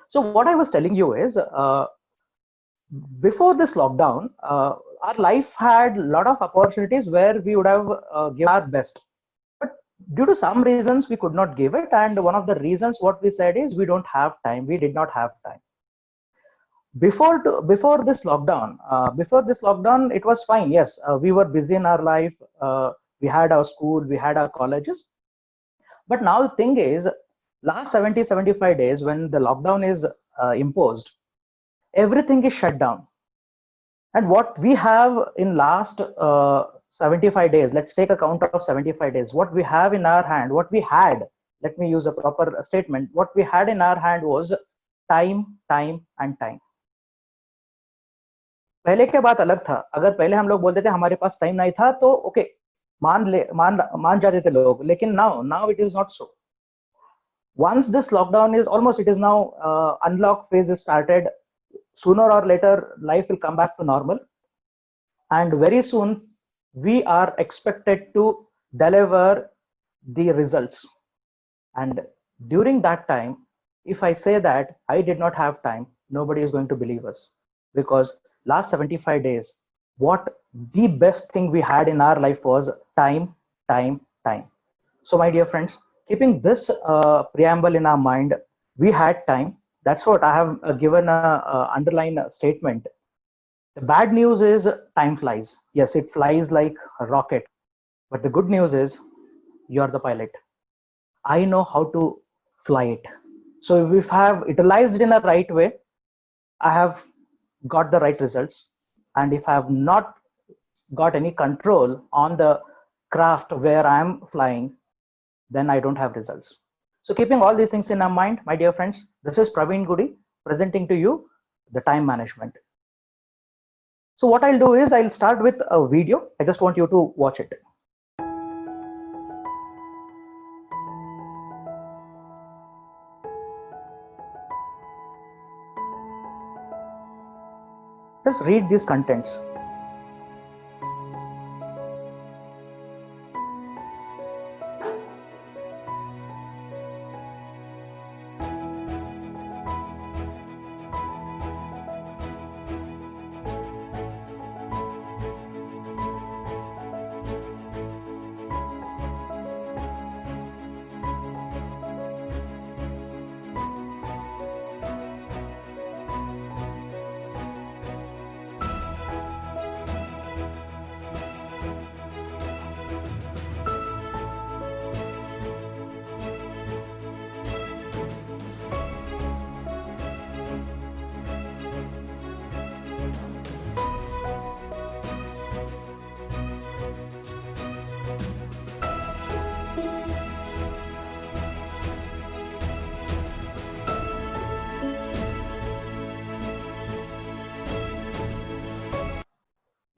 So what I was telling you is, before this lockdown, our life had a lot of opportunities where we would have given our best. But due to some reasons, we could not give it. And one of the reasons what we said is we don't have time. We did not have time. Before this lockdown, it was fine. Yes, we were busy in our life. We had our school, we had our colleges. But now the thing is, last 70-75 days when the lockdown is imposed, everything is shut down. And what we have in last 75 days, let's take a count of 75 days, what we have in our hand, what we had, let me use a proper statement, what we had in our hand was time, time and time. पहले के बात अलग था. अगर पहले हम लोग बोलते थे हमारे पास टाइम नहीं था तो ओके, मान जाते थे लोग. लेकिन now it is not so. Once this lockdown is almost, it is now unlock phase is started, sooner or later life will come back to normal, and very soon we are expected to deliver the results. And during that time, if I say that I did not have time, nobody is going to believe us, because last 75 days, what the best thing we had in our life was time, time, time. So my dear friends, keeping this preamble in our mind, we had time. That's what I have given a underline statement. The bad news is time flies. Yes, it flies like a rocket. But the good news is you're the pilot. I know how to fly it. So if I have utilized it in a right way, I have got the right results. And if I have not got any control on the craft where I am flying, then I don't have results. So keeping all these things in our mind, my dear friends, this is Praveen Gudi presenting to you the time management. So what I'll do is I'll start with a video. I just want you to watch it. Just read these contents.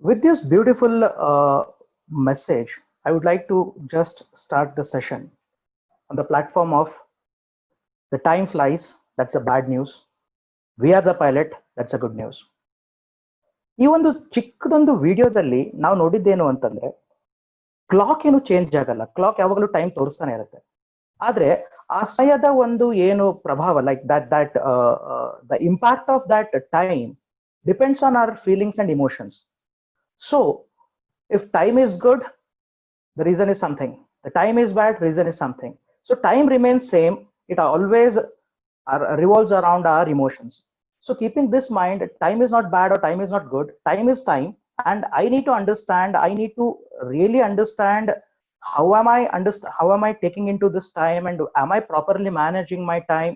With this beautiful message, I would like to just start the session on the platform of the time flies, that's the bad news. We are the pilot, that's a good news. ಈ ಒಂದು ಚಿಕ್ಕದೊಂದು ವಿಡಿಯೋದಲ್ಲಿ ನಾವು ನೋಡಿದ್ದೇನು ಅಂತಂದ್ರೆ, clock ಏನು change ಆಗಲ್ಲ, clock ಯಾವಾಗಲೂ time ತೋರಿಸ್ತಾನೆ ಇರುತ್ತೆ. ಆದ್ರೆ ಆ ಸಮಯದ ಒಂದು ಏನು ಪ್ರಭಾವ, like that the impact of that time depends on our feelings and emotions. So if time is good, the reason is something. The time is bad, reason is something. So time remains same. It always revolves around our emotions. So keeping this mind, time is not bad or time is not good. Time is time. And I need to understand, I need to really understand how am I taking into this time, and am I properly managing my time?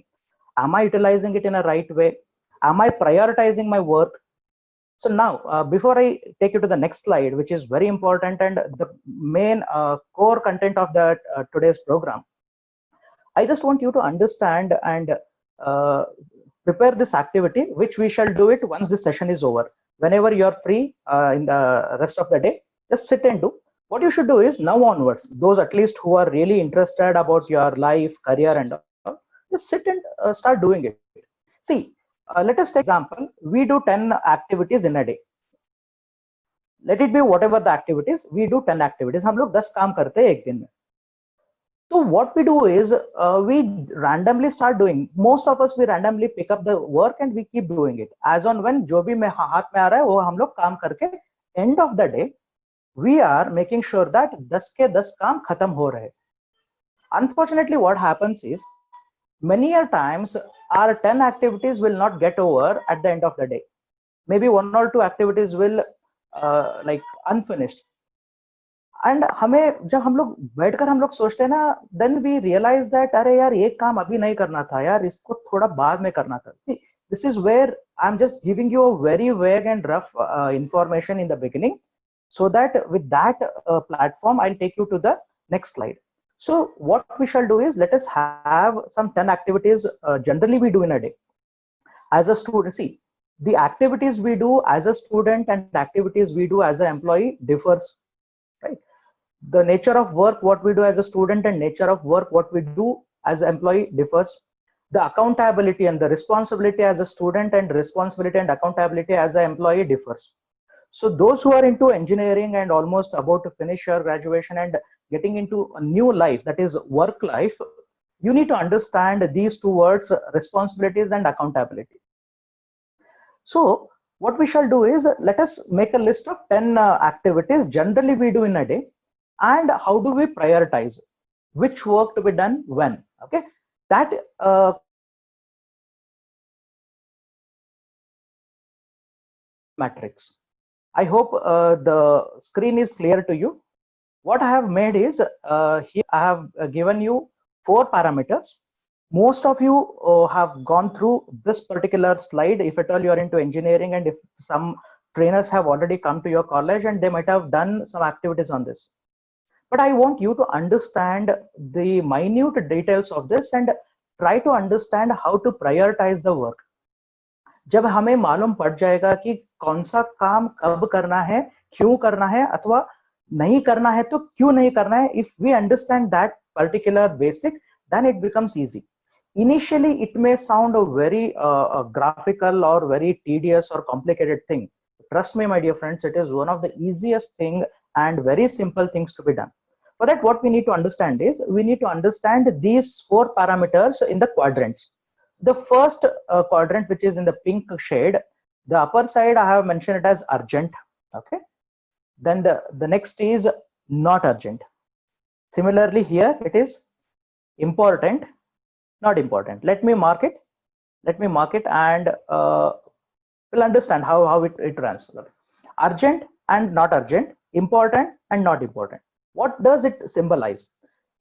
Am I utilizing it in a right way? Am I prioritizing my work? So now, before I take you to the next slide, which is very important and the main core content of that today's program, I just want you to understand and prepare this activity, which we shall do it once this session is over. Whenever you're free in the rest of the day, just sit and do. What you should do is now onwards, those at least who are really interested about your life, career and all, just sit and start doing it. See, let us take example, we do 10 activities in a day. Let it be whatever the activities, we do 10 activities. हम लोग 10 काम करते हैं एक दिन में. So what we do is we randomly start doing. Most of us we randomly pick up the work and we keep doing it. As on when जो भी में हाथ में आ रहा है वो हम लोग काम करके end of the day we are making sure that 10 के 10 काम खत्म हो रहे. Unfortunately, what happens is many a times our 10 activities will not get over at the end of the day. Maybe 1 or 2 activities will like unfinished. And हमें जब हम लोग बैठकर हम लोग सोचते हैं ना, देन वी रियलाइज दैट अरे यार ये काम अभी नहीं करना था यार, इसको थोड़ा बाद में करना था. See this is where I am just giving you a very vague and rough information in the beginning, so that with that platform I'll take you to the next slide. So what we shall do is let us have some 10 activities generally we do in a day as a student. See, the activities we do as a student and activities we do as an employee differs, right? The nature of work what we do as a student and nature of work what we do as an employee differs. The accountability and the responsibility as a student and responsibility and accountability as an employee differs. So those who are into engineering and almost about to finish your graduation and getting into a new life, that is work life, you need to understand these two words, responsibilities and accountability. So what we shall do is let us make a list of 10 activities generally we do in a day, and how do we prioritize which work to be done when. Okay, that matrix. I hope the screen is clear to you. What I have made is here I have given you 4 parameters. Most of you have gone through this particular slide if at all you are into engineering, and if some trainers have already come to your college and they might have done some activities on this. But I want you to understand the minute details of this and try to understand how to prioritize the work. जब हमें मालूम पड़ जाएगा कि कौन सा काम कब करना है, क्यों करना है, अथवा नहीं करना है तो क्यों नहीं करना है, if we understand that particular basic, then it becomes easy. Initially it may sound a very graphical or very tedious or complicated thing. Trust me my dear friends, it is one of the easiest thing and very simple things to be done. For that what we need to understand is we need to understand these 4 parameters in the quadrants. The first quadrant, which is in the pink shade, the upper side I have mentioned it as urgent. Okay, then the next is not urgent. Similarly here it is important, not important. Let me mark it and we'll understand how it runs. Urgent and not urgent, important and not important. What does it symbolize?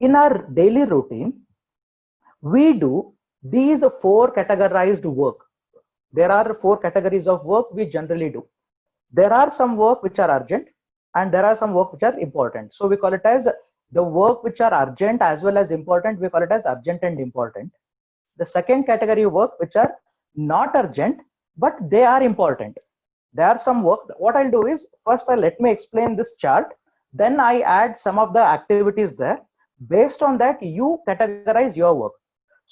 In our daily routine we do these 4 categorized work. There are 4 categories of work we generally do. There are some work which are urgent and there are some work which are important. So we call it as the work which are urgent as well as important, we call it as urgent and important. The second category of work which are not urgent but they are important. There are some work. What I'll do is first let me explain this chart, then I add some of the activities there. Based on that you categorize your work.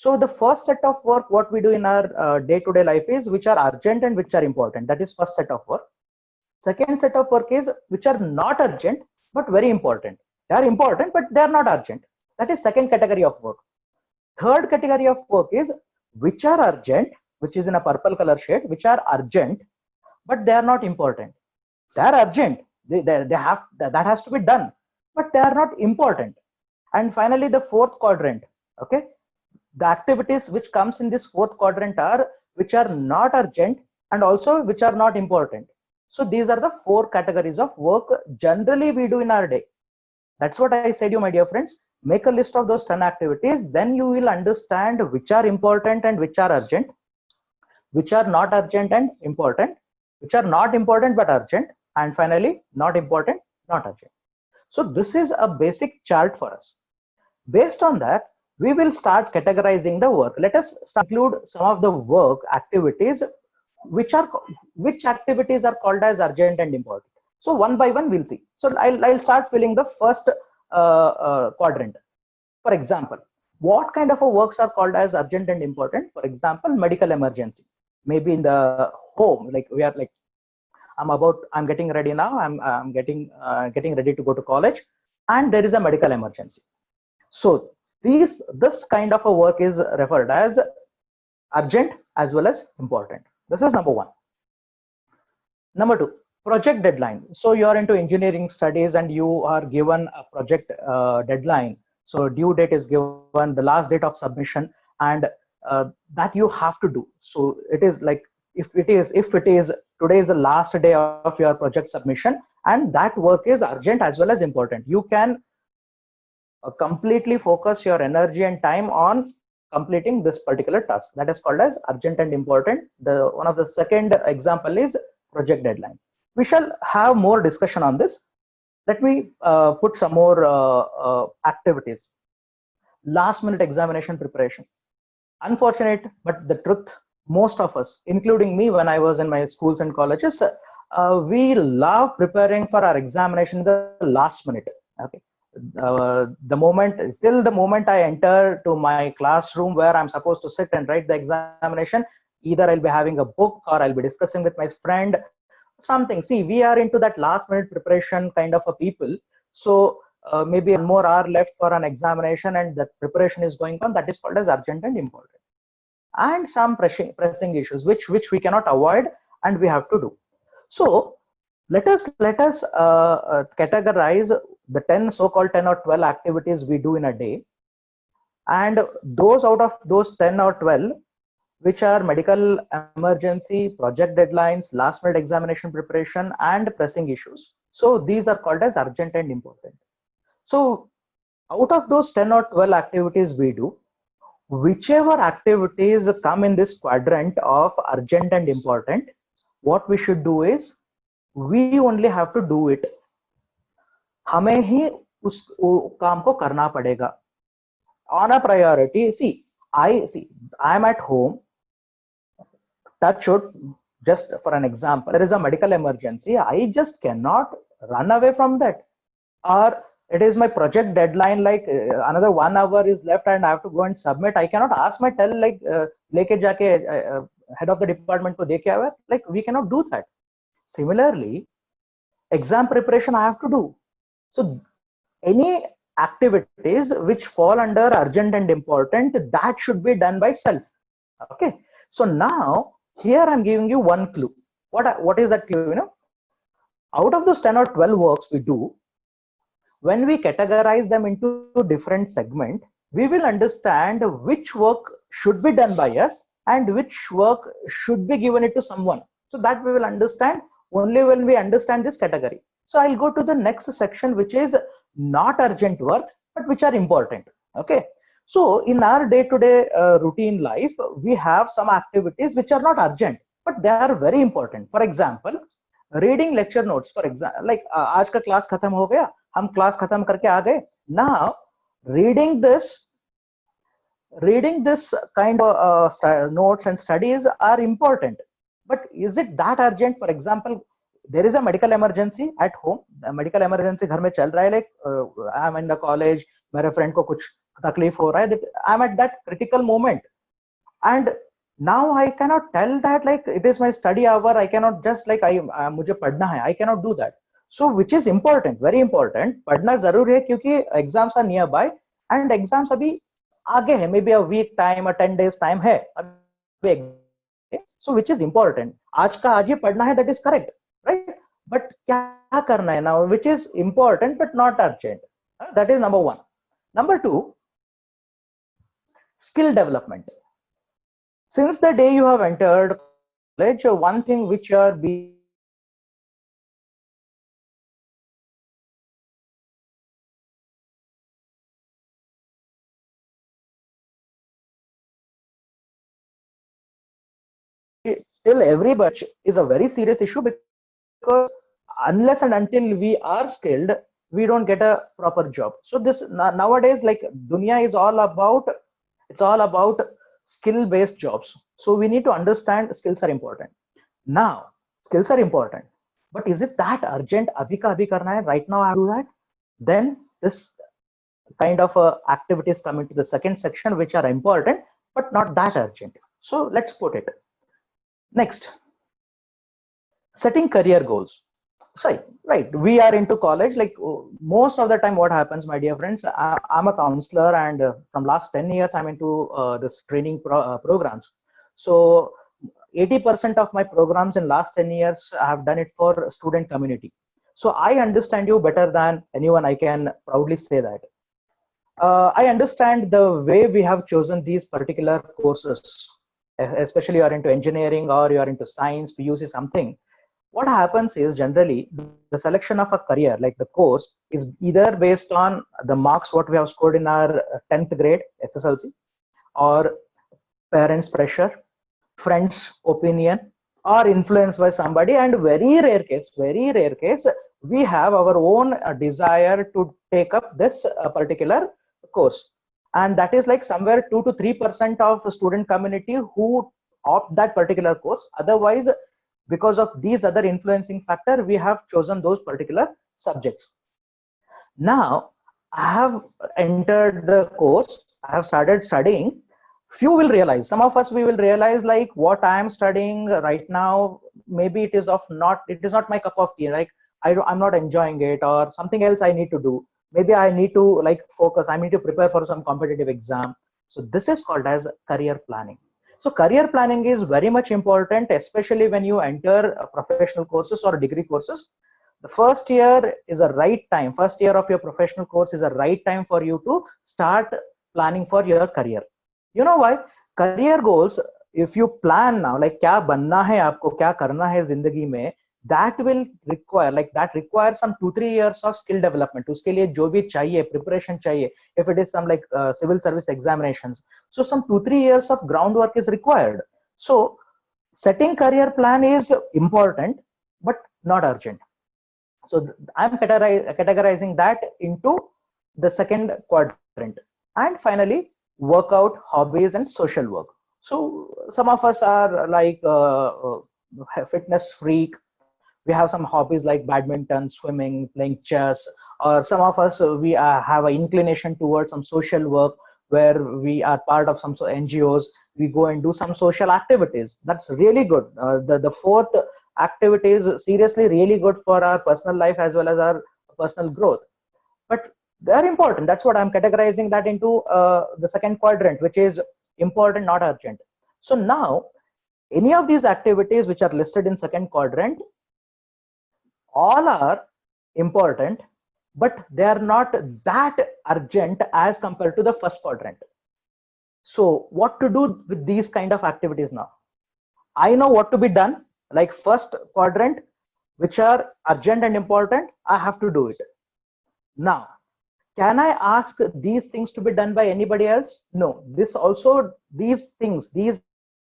So the first set of work what we do in our day-to-day life is which are urgent and which are important. That is first set of work. Second set of work is which are not urgent but very important. They are important but they are not urgent. That is second category of work. Third category of work is which are urgent, which is in a purple color shade, which are urgent but they are not important. They are urgent. They have that has to be done, but they are not important. And finally the fourth quadrant. Okay. The activities which comes in this fourth quadrant are which are not urgent and also which are not important. So these are the 4 categories of work generally we do in our day. That's what I said you my dear friends. Make a list of those 10 activities, then you will understand which are important and which are urgent, which are not urgent and important, which are not important but urgent, and finally not important, not urgent. So this is a basic chart for us. Based on that we will start categorizing the work. Let us include some of the work activities which activities are called as urgent and important. So one by one we'll see. So I'll start filling the first quadrant. For example, what kind of works are called as urgent and important? For example, medical emergency. Maybe in the home, like we are like I'm getting ready now. I'm getting ready to go to college, and there is a medical emergency. So This kind of a work is referred as urgent as well as important. This is number one. Number two, project deadline. So you are into engineering studies and you are given a project deadline. So due date is given, the last date of submission, and that you have to do. So it is like, if it is today is the last day of your project submission, and that work is urgent as well as important, you can completely focus your energy and time on completing this particular task. That is called as urgent and important. The one of the second example is project deadlines. We shall have more discussion on this. Let me put some more activities. Last minute examination preparation. Unfortunate, but the truth, most of us, including me when I was in my schools and colleges, we love preparing for our examination in the last minute. Okay. The moment I enter to my classroom where I'm supposed to sit and write the examination, either I'll be having a book or I'll be discussing with my friend something. See, we are into that last minute preparation kind of a people. So maybe one more hour left for an examination and the preparation is going on. That is called as urgent and important. And some pressing issues which we cannot avoid and we have to do. So let us categorize the 10 so-called 10 or 12 activities we do in a day, and those out of those 10 or 12 which are medical emergency, project deadlines, last minute examination preparation, and pressing issues. So these are called as urgent and important. So out of those 10 or 12 activities we do, whichever activities come in this quadrant of urgent and important, what we should do is we only have to do it. हमें ही उस काम को करना पड़ेगा on a priority. See, I am at home. Touch wood, just for an example, there is a medical emergency. I just cannot run away from that. Or it is my project deadline, like another 1 hour is left and I have to go and submit. I cannot ask my tell like leke jaake head of the department ko dekhe aaya. Like we cannot do that. Similarly, exam preparation I have to do. So any activities which fall under urgent and important, that should be done by self. Okay. So now here I'm giving you one clue. What is that clue? Out of those 10 or 12 works we do, when we categorize them into different segments, we will understand which work should be done by us and which work should be given it to someone. So that we will understand only when we understand this category. So I'll go to the next section, which is not urgent work, but which are important. Okay. So in our day-to-day routine life, we have some activities which are not urgent, but they are very important. For example, reading lecture notes. For example, like आज का class खत्म हो गया, हम class खत्म करके आ गए. Now reading this kind of notes and studies are important, but is it that urgent? For example, there is a medical emergency at home. Medical emergency घर में चल रहा है, like I'm in the college, मेरे friend को कुछ तकलीफ हो रहा है, I'm at that critical moment, and now I cannot tell that like it is my study hour. I cannot just like मुझे पढ़ना है. I cannot do that. So which is important, very important. पढ़ना जरूर है क्योंकि exams are nearby and exams अभी आगे है. Maybe a week time or 10 days time है. So which is important? आज का आज ही पढ़ना है. That is correct, right? But क्या करना है now? Which is important but not urgent. That is number one. Number two, skill development. Since the day you have entered college, one thing which you are being till every batch is a very serious issue, because unless and until we are skilled, we don't get a proper job. So this nowadays, like dunya is all about, it's all about skill-based jobs. So we need to understand skills are important. Now, skills are important, but is it that urgent? Abhi ka abhi karna hai, right now I do that? Then this kind of activities come into the second section, which are important, but not that urgent. So let's put it. Next, setting career goals. Right, we are into college, like most of the time what happens, my dear friends, I'm a counselor, and from last 10 years I'm into this training programs. So 80% of my programs in last 10 years I have done it for student community. So I understand you better than anyone, I can proudly say that. I understand the way we have chosen these particular courses, especially you are into engineering or you are into science, PUC something. What happens is generally the selection of a career, like the course, is either based on the marks what we have scored in our 10th grade SSLC, or parents' pressure, friends' opinion, or influenced by somebody, and very rare case, we have our own desire to take up this particular course. And that is like somewhere 2 to 3% of the student community who opt that particular course. Otherwise, because of these other influencing factor, we have chosen those particular subjects. Now I have entered the course, I have started studying. Few will realize, some of us we will realize, like what I am studying right now, maybe it is not my cup of tea, like I'm not enjoying it, or something else I need to do. Maybe I need to like focus, I need to prepare for some competitive exam. So this is called as career planning. So career planning is very much important, especially when you enter professional courses or degree courses. The first year is a right time, first year of your professional course is a right time for you to start planning for your career. You know why? Career goals, if you plan now, like क्या बनना है आपको, क्या करना है जिंदगी में, that will require, like that requires some 2-3 years of skill development. उसके लिए जो भी चाहिए, preparation चाहिए, if it is some like civil service examinations, so some 2-3 years of groundwork is required. So setting career plan is important but not urgent. So I'm categorizing that into the second quadrant. And finally, workout, hobbies, and social work. So some of us are like fitness freak. We have some hobbies like badminton, swimming, playing chess, or some of us we have an inclination towards some social work, where we are part of some NGOs. We go and do some social activities. That's really good. The fourth activity is seriously really good for our personal life as well as our personal growth. But they're important. That's what I'm categorizing that into the second quadrant, which is important, not urgent. So now, any of these activities which are listed in second quadrant, all are important, but they are not that urgent as compared to the first quadrant. So what to do with these kind of activities now? I know what to be done, like first quadrant, which are urgent and important, I have to do it. Now, can I ask these things to be done by anybody else? No, these things, these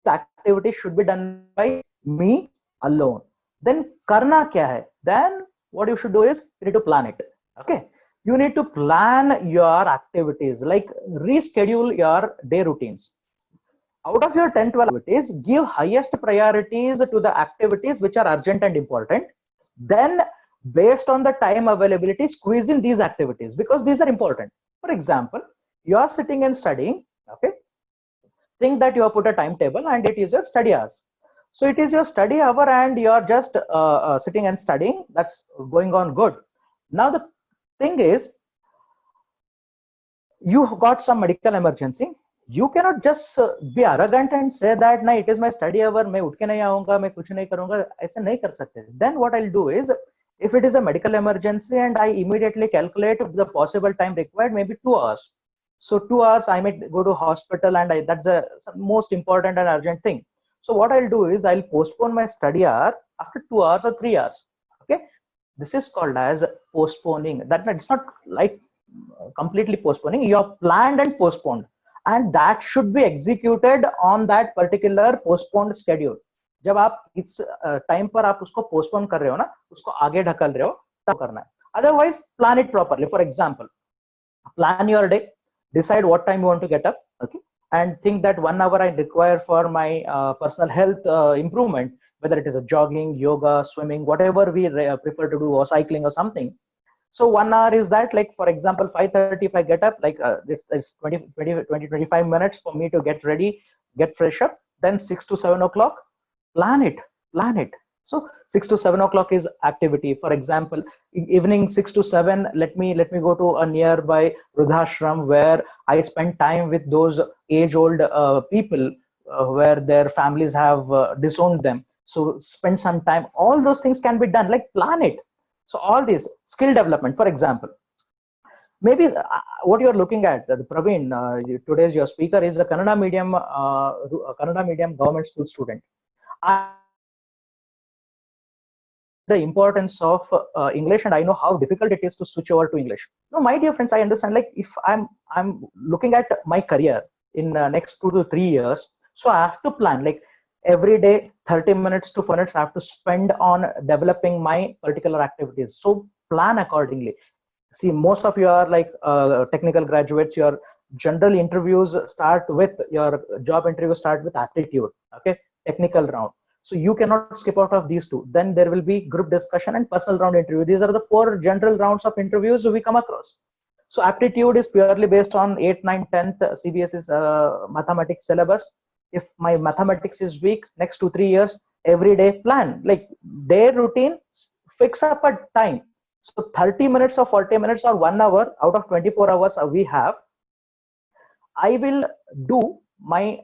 activities should be done by me alone. Then karna kya hai? Then what you should do is you need to plan it. Okay, you need to plan your activities, like reschedule your day routines. Out of your 10-12 activities, give highest priorities to the activities which are urgent and important. Then based on the time availability, squeeze in these activities because these are important. For example, you are sitting and studying. Okay, think that you have put a timetable and it is your study hours. So it is your study hour and you are just sitting and studying. That's going on good. Now the thing is, you got some medical emergency. You cannot just be arrogant and say that na, it is my study hour, मैं उठ के नहीं आऊंगा, मैं कुछ नहीं करूंगा. ऐसे नहीं कर सकते. Then what I'll do is, if it is a medical emergency and I immediately calculate the possible time required, maybe 2 hours. So 2 hours I might go to hospital, and that's the most important and urgent thing. So what I'll do is I'll postpone my study hour after 2 hours or 3 hours. Okay, this is called as postponing. That it's not like completely postponing. You have planned and postponed, and that should be executed on that particular postponed schedule. जब आप इस time पर आप उसको postpone कर रहे हो ना, उसको आगे ढकल रहे हो, तब करना है. Otherwise, plan it properly. For example, plan your day, decide what time you want to get up, okay, and think that 1 hour I require for my personal health improvement, whether it is a jogging, yoga, swimming, whatever we prefer to do, or cycling or something. So 1 hour is that, like for example 5:30 if I get up, like it's 20-25 minutes for me to get ready, get fresh up. Then 6 to 7 o'clock, plan it. So 6 to 7 o'clock is activity. For example, evening 6 to 7, let me go to a nearby Rudhashram where I spend time with those age-old people where their families have disowned them. So spend some time. All those things can be done. Like plan it. So all this skill development, for example, maybe what you're looking at, Praveen, today's your speaker is a Kannada medium government school student. The importance of English, and I know how difficult it is to switch over to English. No, my dear friends, I understand. Like if I'm looking at my career in next 2 to 3 years, so I have to plan like every day 30 minutes to 4 minutes I have to spend on developing my particular activities. So plan accordingly. See, most of you are like technical graduates. Your general interviews start with your job interviews start with aptitude, okay, technical round. So you cannot skip out of these two. Then there will be group discussion and personal round interview. These are the 4 general rounds of interviews we come across. So aptitude is purely based on 8th, 9th, 10th CBSE's mathematics syllabus. If my mathematics is weak, next 2-3 years, every day plan, like day routine, fix up a time. So 30 minutes or 40 minutes or 1 hour out of 24 hours we have, I will do my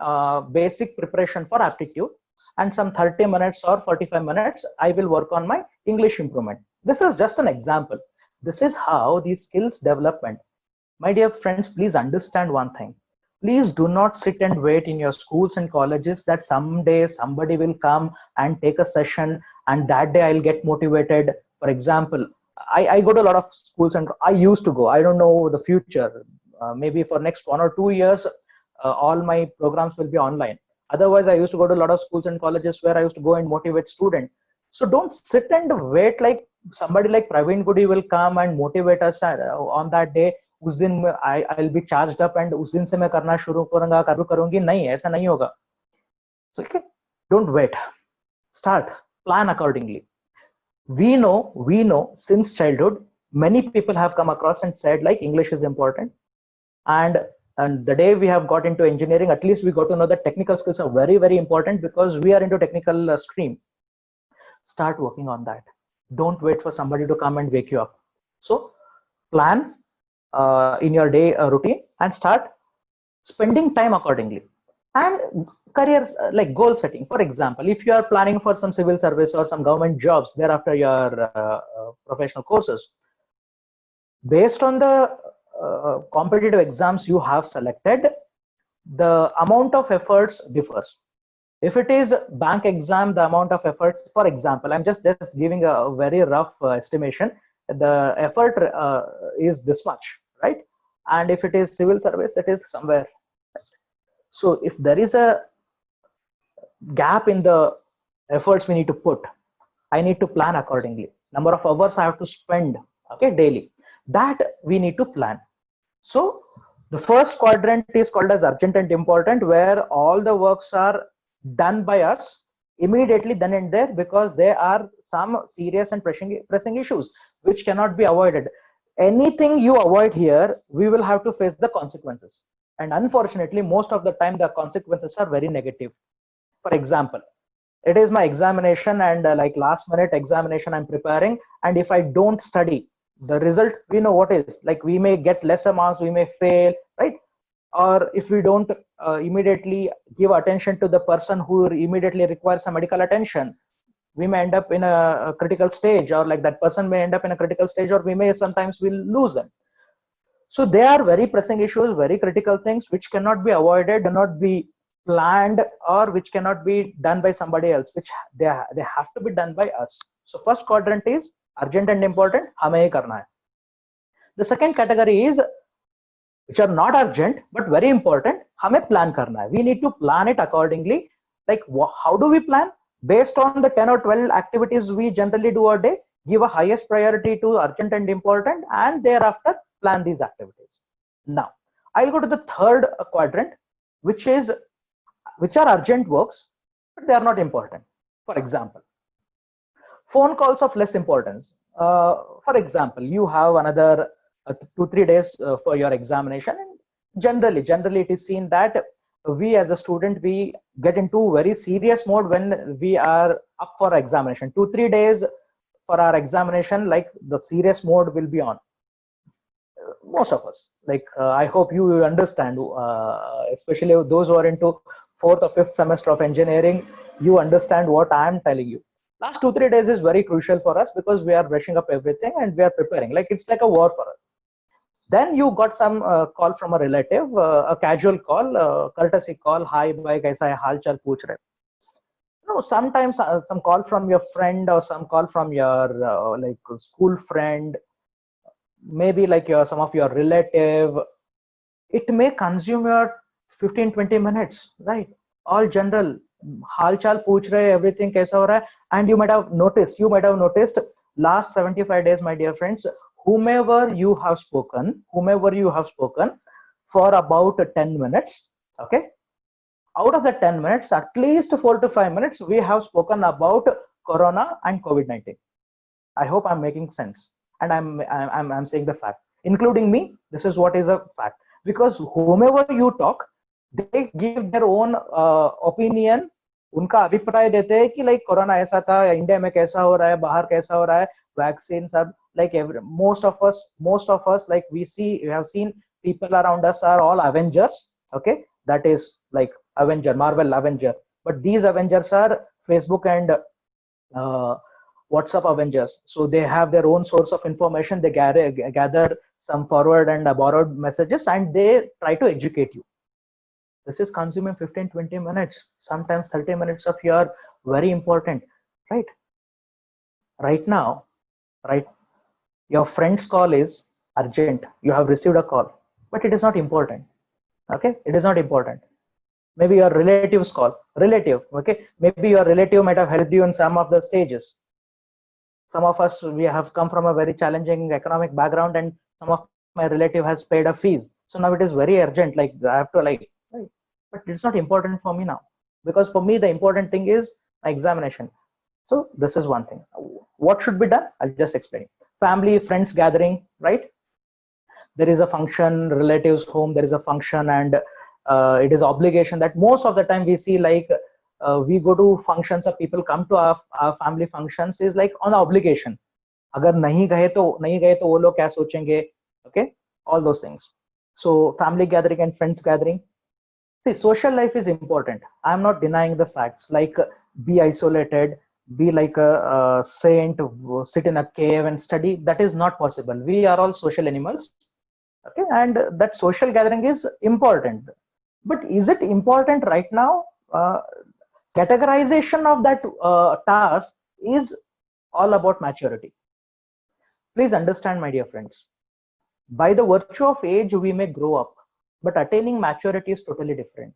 basic preparation for aptitude, and some 30 minutes or 45 minutes I will work on my English improvement. This is just an example. This is how these skills development. My dear friends, please understand one thing. Please do not sit and wait in your schools and colleges that someday somebody will come and take a session and that day I'll get motivated. For example, I go to a lot of schools, and I used to go. I don't know the future. Maybe for next 1 or 2 years, all my programs will be online. Otherwise, I used to go to a lot of schools and colleges where I used to go and motivate students. So don't sit and wait like somebody like Praveen Goody will come and motivate us on that day. उस दिन I'll be charged up and उस दिन से मैं करना शुरू करूंगी. नहीं, ऐसा नहीं होगा. So, okay, don't wait. Start, plan accordingly. We know since childhood, many people have come across and said like English is important. And the day we have got into engineering, at least we got to know that technical skills are very, very important because we are into technical stream. Start working on that. Don't wait for somebody to come and wake you up. So plan in your day routine and start spending time accordingly. And careers like goal setting. For example, if you are planning for some civil service or some government jobs thereafter your professional courses, based on the competitive exams you have selected, the amount of efforts differs. If it is bank exam, the amount of efforts, for example, I'm just giving a very rough estimation, the effort is this much, right? And if it is civil service, it is somewhere. So if there is a gap in the efforts we need to put, I need to plan accordingly. Number of hours I have to spend, okay, daily, that we need to plan. So the first quadrant is called as urgent and important, where all the works are done by us immediately then and there, because there are some serious and pressing issues which cannot be avoided. Anything you avoid here, we will have to face the consequences. And unfortunately, most of the time the consequences are very negative. For example, it is my examination and like last minute examination I'm preparing, and if I don't study, the result we know what is. Like we may get lesser marks, we may fail, right? Or if we don't immediately give attention to the person who immediately requires some medical attention, we may end up in a critical stage, or like that person may end up in a critical stage, or we may sometimes will lose them. So they are very pressing issues, very critical things which cannot be avoided, cannot be planned, or which cannot be done by somebody else, which they have to be done by us. So first quadrant is urgent and important, हमें ही करना है. The second category is which are not urgent but very important, हमें plan करना है. We need to plan it accordingly. Like how do we plan? Based on the 10 or 12 activities we generally do a day, give a highest priority to urgent and important, and thereafter plan these activities. Now I'll go to the third quadrant, which are urgent works but they are not important. For example, phone calls of less importance. For example, you have another 2-3 days for your examination, and generally it is seen that we as a student, we get into very serious mode when we are up for examination. 2-3 days for our examination, like the serious mode will be on. Most of us, like I hope you understand, especially those who are into 4th or 5th semester of engineering, you understand what I am telling you. Last 2-3 days is very crucial for us because we are brushing up everything and we are preparing, like it's like a war for us. Then you got some call from a relative, a casual call, courtesy call, hi bhai kaisa hai, haal chal pooch rahe. No, sometimes some call from your friend or some call from your like school friend, maybe like your some of your relative. It may consume your 15-20 minutes, right? All general, हाल चाल पूछ रहे, everything कैसा हो रहा है. And you might have noticed last 75 days, my dear friends, whomever you have spoken for about 10 minutes, okay, out of the 10 minutes, at least 4 to 5 minutes we have spoken about corona and COVID-19. I hope I'm making sense, and I'm saying the fact, including me. This is what is a fact, because whomever you talk, they give their own opinion. उनका अभिप्राय देते हैं कि like corona ऐसा था, India में कैसा हो रहा है, बाहर कैसा हो रहा है, वैक्सीन सब, like most of us, like we have seen people around us are all Avengers, okay, that is like Marvel Avenger, but these Avengers are Facebook and WhatsApp Avengers. So they have their own source of information. They gather some forward and borrowed messages, and they try to educate you. This is consuming 15-20 minutes, sometimes 30 minutes of your very important, right? Right now, right? Your friend's call is urgent. You have received a call, but it is not important. Okay, it is not important. Maybe your relative's call, okay, maybe your relative might have helped you in some of the stages. Some of us, we have come from a very challenging economic background, and some of my relative has paid a fees, so now it is very urgent, like I have to, like, right? But it's not important for me now, because for me the important thing is my examination. So this is one thing. What should be done? I'll just explain. Family, friends gathering, right? There is a function, relatives home, there is a function, and it is obligation that most of the time we see, like we go to functions, or people come to our family functions is like on obligation. अगर नहीं गए तो वो लोग क्या सोचेंगे, okay, all those things. So family gathering and friends gathering. See, social life is important. I'm not denying the facts, like be isolated, be like a saint, sit in a cave and study. That is not possible. We are all social animals, okay, and that social gathering is important. But is it important right now? Categorization of that task is all about maturity. Please understand, my dear friends, by the virtue of age we may grow up, but attaining maturity is totally different.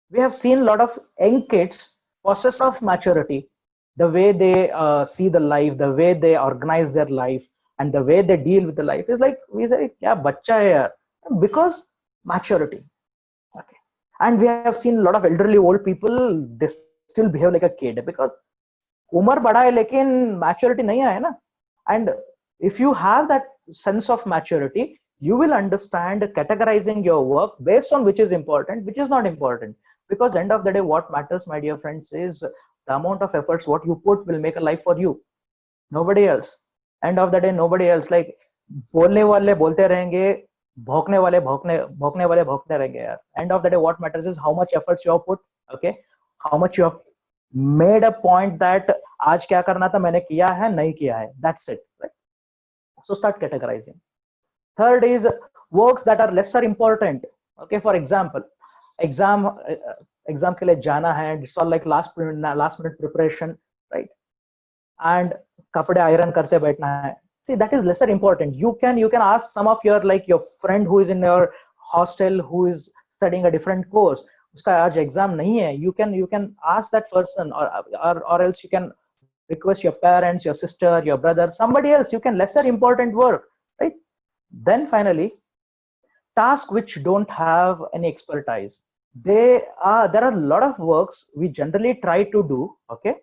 We have seen a lot of young kids process of maturity, the way they see the life, the way they organize their life, and the way they deal with the life is like, we say, kya bacha hai yaar, because maturity. Okay. And we have seen a lot of elderly old people, they still behave like a kid, because umar bada hai lekin maturity nahi aaya na. And if you have that sense of maturity, you will understand categorizing your work based on which is important, which is not important. Because end of the day, what matters, my dear friends, is the amount of efforts what you put will make a life for you, nobody else. End of the day, nobody else. Like बोलने वाले बोलते रहेंगे, भौंकने वाले भौंकते रहेंगे यार. End of the day, what matters is how much efforts you have put, okay, how much you have made a point that आज क्या करना था मैंने किया है नहीं किया है, that's it, right? So start categorizing. Third is works that are lesser important. Okay, for example, exam के लिए जाना है, it's all like last minute preparation, right? And कपड़े iron करते बैठना है. See, that is lesser important. You can ask some of your, like your friend who is in your hostel who is studying a different course. उसका आज exam नहीं है. You can ask that person, or else you can request your parents, your sister, your brother, somebody else. You can lesser important work, right? Then finally, tasks which don't have any expertise. There are a lot of works we generally try to do, okay,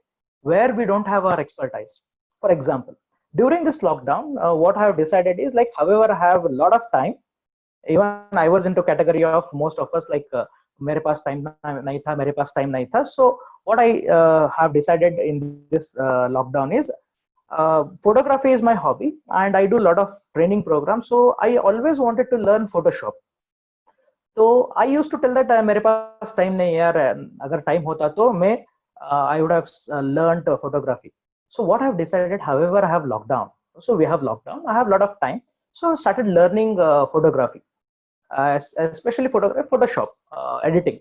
where we don't have our expertise. For example, during this lockdown, what I have decided is, like, however I have a lot of time, even I was into category of most of us, like मेरे पास time नहीं था, मेरे पास time नहीं था. So what I have decided in this lockdown is photography is my hobby and I do a lot of training programs. So I always wanted to learn Photoshop. तो आई use to tell that मेरे पास time नहीं है यार, अगर time होता तो मैं I would have learned photography. So what I have decided, however, I have lockdown. So we have lockdown. I have a lot of time. So I started learning photography, especially Photoshop, editing.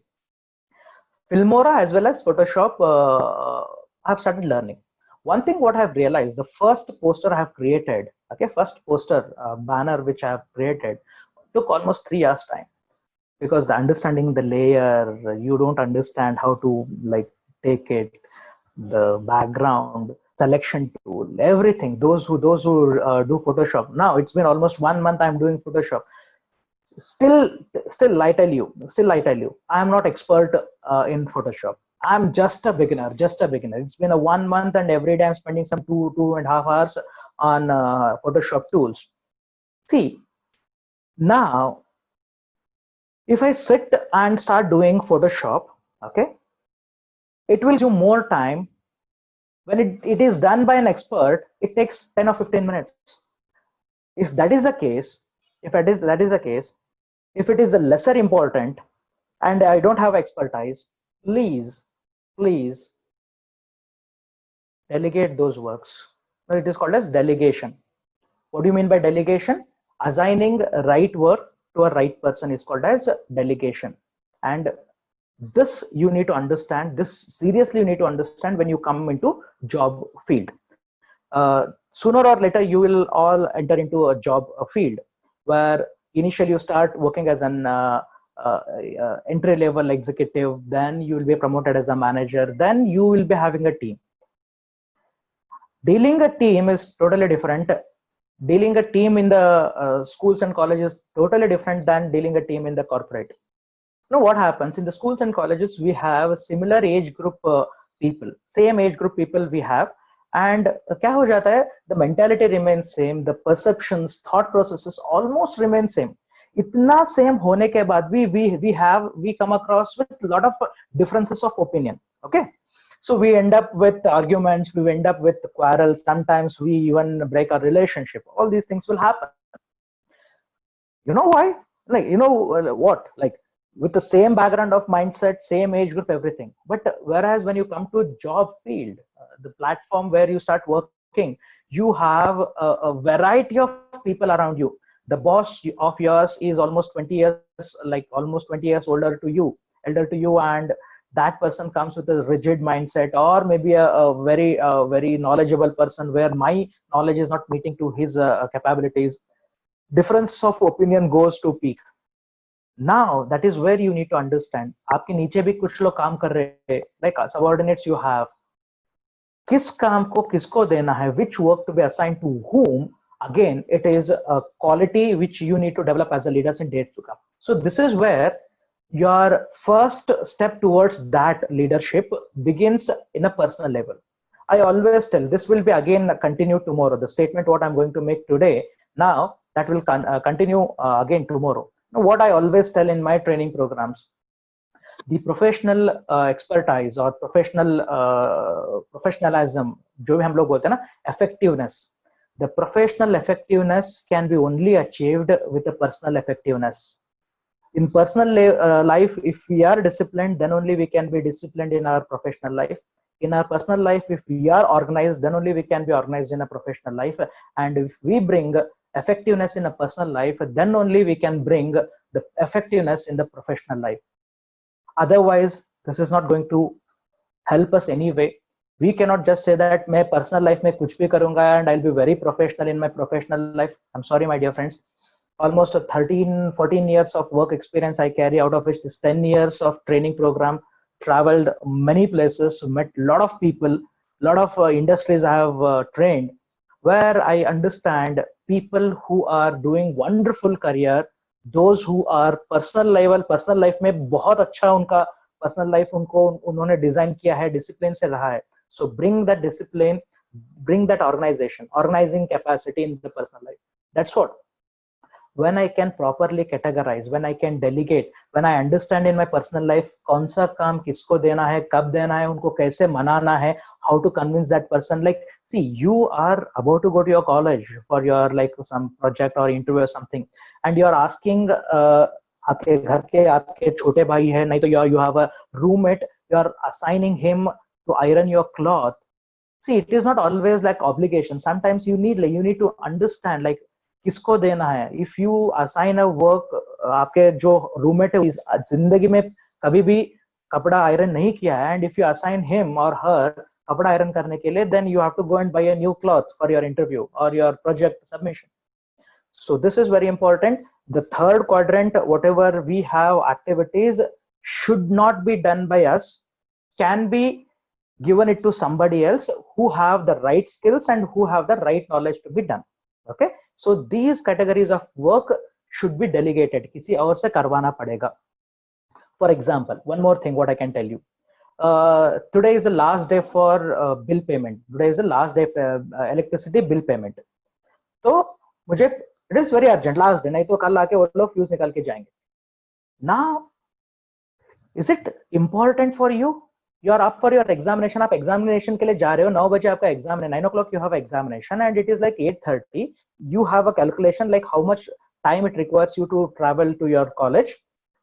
Filmora as well as Photoshop, I have started learning. One thing what I have realized, the first poster I have created, okay, first poster banner which I have created took almost 3 hours time, because the understanding the layer, you don't understand how to like take it, the background, selection tool, everything. Those who do Photoshop now, it's been almost 1 month I'm doing Photoshop. Still I tell you, I am not expert in Photoshop. I'm just a beginner. It's been a 1 month and every day I'm spending some 2.5 hours on Photoshop tools. See, now if I sit and start doing Photoshop, okay, it will give more time. When it is done by an expert, it takes 10 or 15 minutes. If that is the case, if it is a lesser important and I don't have expertise, please delegate those works. Now, it is called as delegation. What do you mean by delegation? Assigning right work to a right person is called as delegation. And this you need to understand, this seriously you need to understand when you come into job field. Sooner or later you will all enter into a job field where initially you start working as an entry level executive, then you will be promoted as a manager, then you will be having a team. Dealing a team is totally different. Dealing a team in the schools and colleges totally different than dealing a team in the corporate. Now what happens in the schools and colleges, we have similar age group people, same age group people we have, and क्या हो जाता है, the mentality remains same, the perceptions, thought processes almost remain same. इतना same होने के बाद we come across with a lot of differences of opinion. Okay, so we end up with arguments, we end up with quarrels, sometimes we even break our relationship. All these things will happen. You know why? Like, you know what, like with the same background of mindset, same age group, everything. But whereas when you come to a job field, the platform where you start working, you have a variety of people around you. The boss of yours is almost 20 years, like almost 20 years elder to you, and that person comes with a rigid mindset, or maybe a very knowledgeable person where my knowledge is not meeting to his capabilities. Difference of opinion goes to peak. Now that is where you need to understand, आपके नीचे भी कुछ लोग काम कर रहे हैं, like subordinates you have, किस काम को किसको देना है, which work to be assigned to whom. Again, it is a quality which you need to develop as a leader in days to come. So this is where your first step towards that leadership begins in a personal level. I always tell, this will be again continued tomorrow. The statement what I'm going to make today, now that will continue again tomorrow. Now, what I always tell in my training programs, the professional expertise or professionalism, जो भी हम लोग बोलते हैं ना, effectiveness. The professional effectiveness can be only achieved with a personal effectiveness. In personal life, if we are disciplined, then only we can be disciplined in our professional life. In our personal life, if we are organized, then only we can be organized in a professional life. And if we bring effectiveness in a personal life, then only we can bring the effectiveness in the professional life. Otherwise, this is not going to help us anyway. We cannot just say that मैं personal life में कुछ भी करूँगा and I'll be very professional in my professional life. I'm sorry, my dear friends. Almost 13-14 years of work experience I carry, out of which is 10 years of training program, traveled many places, met a lot of people, lot of industries I have trained, where I understand people who are doing wonderful career, those who are personal life में बहुत अच्छा उनका personal life उन्होंने design किया है, discipline से रहा है. So bring that discipline, bring that organizing capacity in the personal life. That's what. when I can properly categorize, when I can delegate, when I understand in my personal life कौन सा काम किसको देना है, कब देना है, उनको कैसे मनाना है, how to convince that person. Like, see, you are about to go to your college for your like some project or interview or something, and you are asking आपके घर के आपके छोटे भाई है, नहीं तो you have a roommate, you are assigning him to iron your cloth. See, it is not always like obligation. Sometimes you need to understand like किसको देना है. If you assign a work, आपके जो रूममेट है जिंदगी में कभी भी कपड़ा आयरन नहीं किया है, and if you assign him or her कपड़ा आयरन करने के लिए, then you have to go and buy a new cloth for your interview or your project submission. So this is very important. The third quadrant, whatever we have activities should not be done by us, can be given it to somebody else who have the right skills and who have the right knowledge to be done. Okay, so these categories of work should be delegated, किसी और से करवाना पड़ेगा. For example, one more thing what I can tell you, today is the last day for bill payment. Today is the last day for electricity bill payment. तो मुझे it is very urgent, last day, नहीं तो कल आके वो लोग fuse निकाल के जाएंगे. Now is it important for you? You are up for your examination. आप examination के लिए जा रहे हो, 9 बजे आपका exam है, 9 o'clock you have examination and it is like 8:30. You have a calculation like how much time it requires you to travel to your college.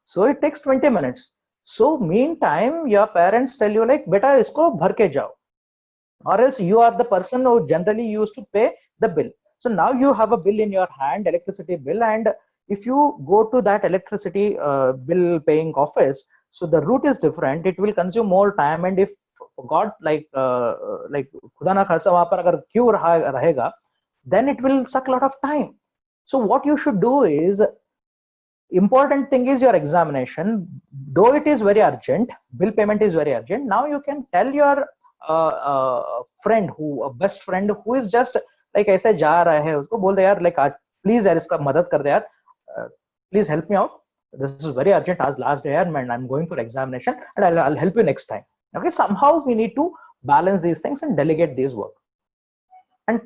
So it takes 20 minutes. So meantime, your parents tell you like, बेटा इसको भर के जाओ. Or else you are the person who generally used to pay the bill. So now you have a bill in your hand, electricity bill, and if you go to that electricity bill paying office, so the route is different, it will consume more time, and if God like खुदा ना खासा वहां पर अगर Q रहेगा, then it will suck a lot of time. So what you should do is, important thing is your examination, though it is very urgent, bill payment is very urgent. Now you can tell your friend, who a best friend who is just like ऐसे जा रहा है, उसको बोल दे यार like आज please यार इसका मदद कर दे यार, please help me out, this is very urgent, as last day and I'm going for examination, and I'll help you next time. Okay, somehow we need to balance these things and delegate these work. And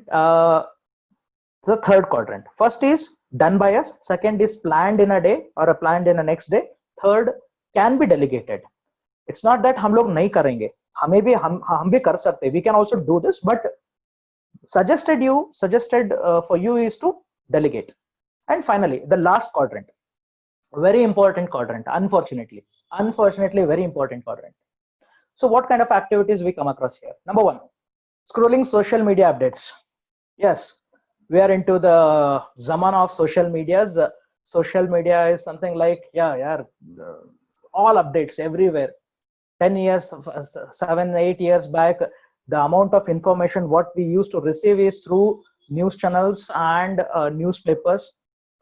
the third quadrant, first is done by us, second is planned in a day or planned in the next day, third can be delegated. It's not that हम लोग नहीं करेंगे, हमें भी हम भी कर सकते, we can also do this, but suggested for you is to delegate. And finally the last quadrant, very important quadrant, unfortunately very important quadrant. So what kind of activities we come across here? Number one, scrolling social media updates. Yes, we are into the zaman of social medias. Social media is something like all updates everywhere. 10 years, 7-8 years back, the amount of information what we used to receive is through news channels and newspapers,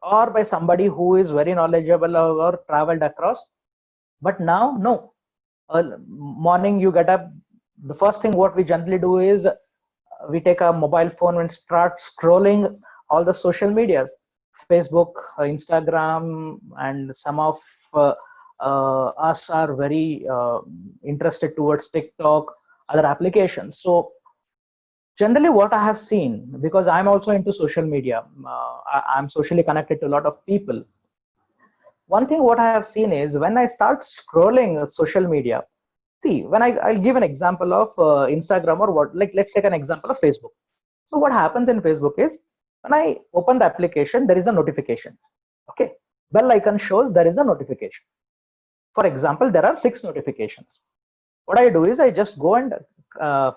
or by somebody who is very knowledgeable or traveled across. But now, no. Morning you get up, the first thing what we generally do is we take a mobile phone and start scrolling all the social medias, Facebook, Instagram, and some of us are very interested towards TikTok, other applications. So generally what I have seen, because I'm also into social media, I'm socially connected to a lot of people. One thing what I have seen is when I start scrolling social media, see, when I'll give an example of Instagram or what, like let's take an example of Facebook. So what happens in Facebook is when I open the application, there is a notification. Okay, bell icon shows there is a notification. For example, there are 6 notifications. What I do is I just go and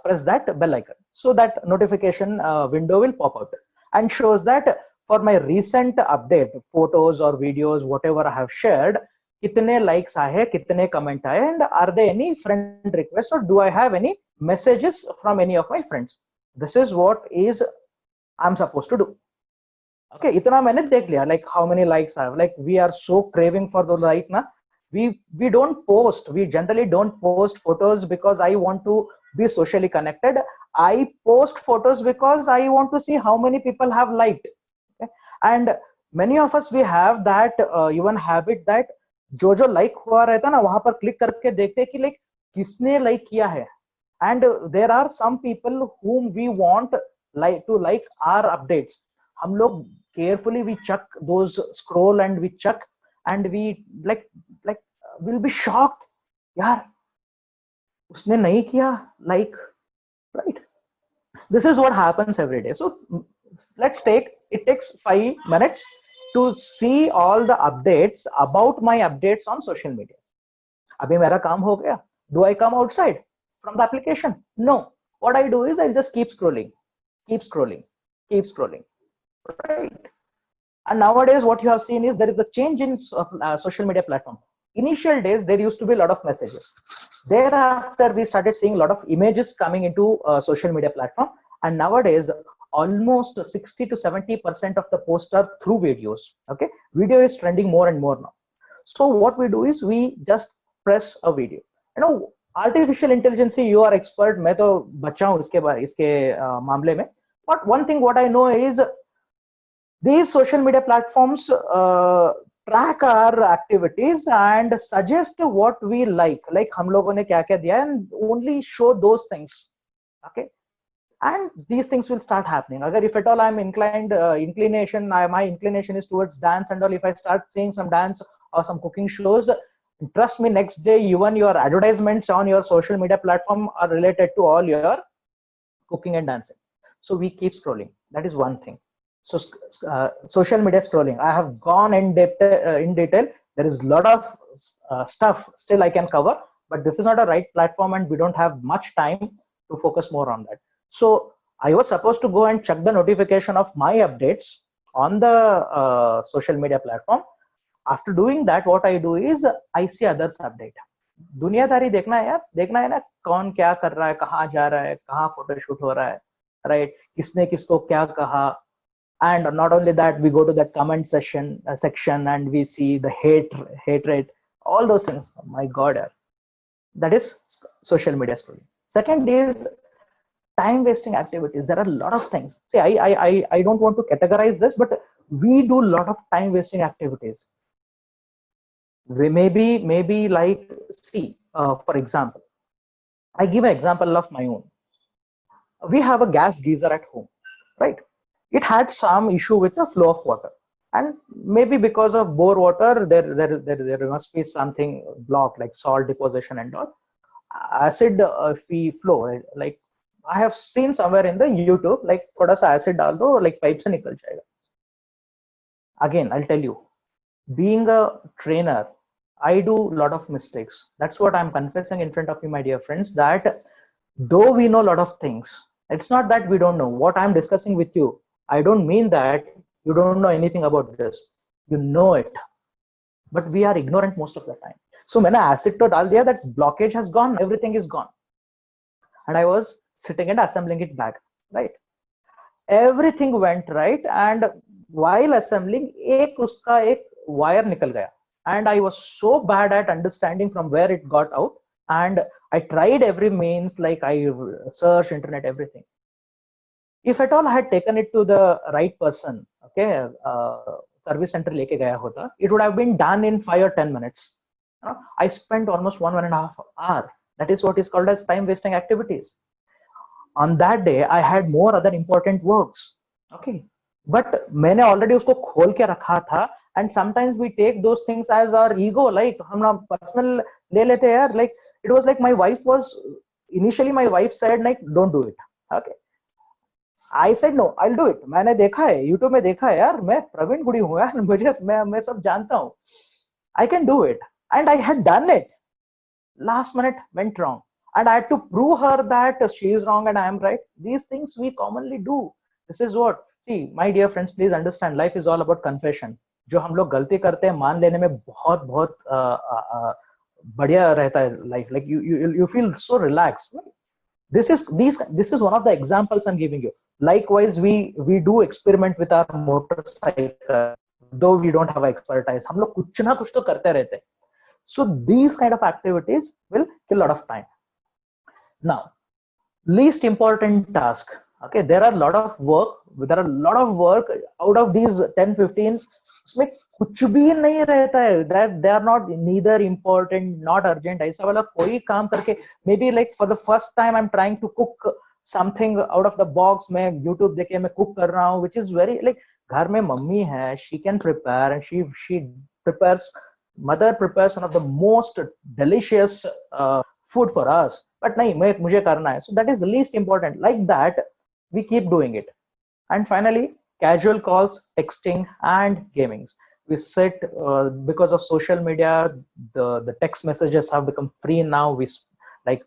press that bell icon. So that notification window will pop out and shows that for my recent update, photos or videos, whatever I have shared, kitne likes aaye, kitne comment aaye, and are there any friend requests, or do I have any messages from any of my friends? This is what is I'm supposed to do. Okay, itna maine dekh liya, like how many likes I have. Like we are so craving for the like na. We don't post, we generally don't post photos because I want to be socially connected. I post photos because I want to see how many people have liked. Okay? And many of us, we have that even habit that जो like हुआ रहता ना, वहां पर click करके देखते कि like किसने like किया है. And there are some people whom we want like to like our updates. हम लोग carefully we check those scroll and we check, and we like we'll be shocked, yaar उसने नहीं किया like, right? This is what happens every day. So let's take, it takes 5 minutes to see all the updates about my updates on social media. अभी मेरा काम हो गया. Do I come outside from the application? No. What I do is I just keep scrolling, keep scrolling, keep scrolling, right? And nowadays what you have seen is there is a change in social media platform. Initial days there used to be a lot of messages. Thereafter we started seeing a lot of images coming into social media platform, and nowadays almost 60 to 70% of the posts are through videos. Okay, video is trending more and more now. So what we do is we just press a video. You know, artificial intelligence, you are expert, मैं तो बच्चा हूँ इसके मामले में. But one thing what I know is these social media platforms track our activities and suggest what we like हम लोगों ने क्या क्या दिया, and only show those things. Okay, and these things will start happening. Agar if at all I'm inclined, my inclination is towards dance and all, if I start seeing some dance or some cooking shows, trust me, next day even your advertisements on your social media platform are related to all your cooking and dancing. So we keep scrolling. That is one thing. So social media scrolling, I have gone in detail. There is a lot of stuff still I can cover, but this is not a right platform and we don't have much time to focus more on that. So I was supposed to go and check the notification of my updates on the social media platform. After doing that, what I do is I see others update. दुनियादारी देखना है यार, देखना है ना कौन क्या कर रहा है, कहाँ जा रहा है, कहाँ फोटोशूट हो रहा है, राइट? किसने किसको क्या कहा. And not only that, we go to that comment section and we see the hatred, all those things. Oh my God, that is social media scrolling. Second is time wasting activities. There are a lot of things. See, I don't want to categorize this, but we do a lot of time wasting activities. We maybe like, see, for example, I give an example of my own. We have a gas geyser at home, right? It had some issue with the flow of water, and maybe because of bore water there must be something blocked, like salt deposition and all. Acid fee flow, like I have seen somewhere in the YouTube, like thoda sa acid डाल दो, like pipe से निकल जाएगा. Again, I'll tell you, being a trainer, I do a lot of mistakes. That's what I'm confessing in front of you, my dear friends, that though we know a lot of things, it's not that we don't know. What I'm discussing with you, I don't mean that you don't know anything about this. You know it, but we are ignorant most of the time. So मैंने acid तो डाल दिया, that blockage has gone, everything is gone, and I was sitting and assembling it back, right? Everything went right, and while assembling, एक wire निकल गया, and I was so bad at understanding from where it got out, and I tried every means, like I searched internet, everything. If at all I had taken it to the right person, okay, service center लेके गया होता, it would have been done in 5 or 10 minutes. I spent almost 1.5 hours. That is what is called as time wasting activities. On that day, I had more other important works. Okay, but मैंने already उसको खोल के रखा था, and sometimes we take those things as our ego, like हम ना personal ले लेते हैं यार. Like it was like my wife was initially, my wife said like don't do it. Okay, I said no, I'll do it. मैंने देखा है, YouTube में देखा है यार, मैं प्रवीण गुड़ी हूँ यार, मुझे मैं सब जानता हूँ. I can do it, and I had done it. Last minute went wrong, and I had to prove her that she is wrong and I am right. These things we commonly do. This is what, see, my dear friends, please understand, life is all about confession. जो हम लोग गलती करते हैं, मान लेने में बहुत बहुत बढ़िया रहता है life. Like you feel so relaxed. This is one of the examples I'm giving you. Likewise, we do experiment with our motorcycle, though we don't have expertise. हम लोग कुछ ना कुछ तो करते रहते हैं. So these kind of activities will kill a lot of time. Now, least important task. Okay, there are a lot of work. Out of these 10-15, उसमें कुछ भी नहीं रहता है. That they are not neither important, not urgent. ऐसा वाला कोई काम करके, maybe like for the first time I'm trying to cook something out of the box. मैं YouTube देख के मैं cook कर रहा हूँ, which is very like घर में मम्मी है, she can prepare, and she prepares, mother prepares one of the most delicious food for us, but nahi मुझे करना है. So that is the least important. Like that we keep doing it. And finally, casual calls, texting, and gamings. We sit because of social media. The text messages have become free now. We